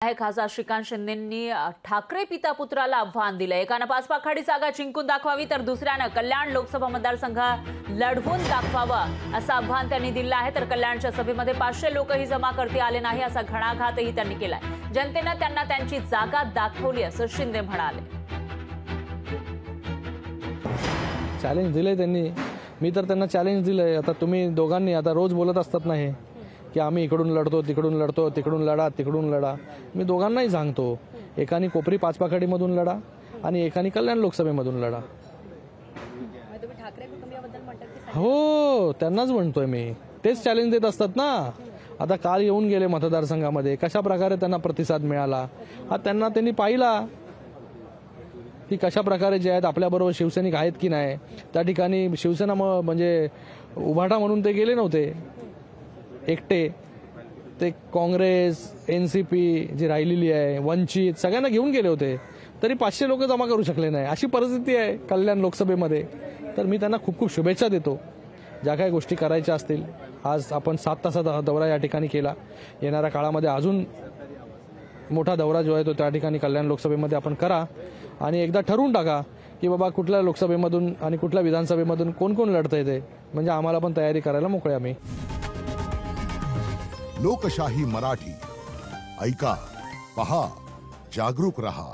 आहे खासदार श्रीकांत शिंदेंनी ठाकरे पिता पुत्राला आव्हान दिलं। एकानं पाचपाखाडी जागा जिंकून दाखवावी तर दुसऱ्यानं कल्याण लोकसभा मतदारसंघ लढवून दाखवावं असं आव्हान त्यांनी दिलं आहे। तर कल्याणच्या सभेमध्ये 500 लोकही जमा करते आले नाही असा घणाघातही त्यांनी केलाय। जनतेनं त्यांना त्यांची जागा दाखवली असं शिंदे म्हणाले। चॅलेंज दिले त्यांनी, मी तर त्यांना चॅलेंज दिलंय। आता तुम्ही दोघांनी आता रोज बोलत असतात ना हे की आम्ही इकडून लढतो तिकडून लढतो, तिकडून लढा तिकडून लढा। मी दोघांनाही सांगतो, एकानी कोपरी पाचपाखाडीमधून लढा आणि एकानी कल्याण लोकसभेमधून लढा। हो, त्यांनाच म्हणतोय मी, तेच चॅलेंज देत असतात ना। आता काल येऊन गेले मतदारसंघामध्ये, कशा प्रकारे त्यांना प्रतिसाद मिळाला हा त्यांनी पाहिला की कशा प्रकारे जे आहेत आपल्याबरोबर शिवसैनिक आहेत की नाही। त्या ठिकाणी शिवसेना म्हणजे उभाटा म्हणून ते गेले नव्हते एकटे, ते काँग्रेस एनसीपी जी राहिलेली आहे वंचित सगळ्यांना घेऊन गेले होते, तरी 500 लोक जमा करू शकले नाही। अशी परिस्थिती आहे कल्याण लोकसभेमध्ये। तर मी त्यांना खूप खूप शुभेच्छा देतो। ज्या काही गोष्टी करायच्या असतील, आज आपण 7 तासाचा दौरा या ठिकाणी केला, येणाऱ्या काळामध्ये अजून मोठा दौरा जो आहे तो त्या ठिकाणी कल्याण लोकसभेमध्ये आपण करा आणि एकदा ठरवून टाका की बाबा कुठल्या लोकसभेमधून आणि कुठल्या विधानसभेमधून कोण कोण लढतंय ते, म्हणजे आम्हाला पण तयारी करायला मोकळे आम्ही। लोकशाही मराठी ऐका, पहा, जागरूक रहा।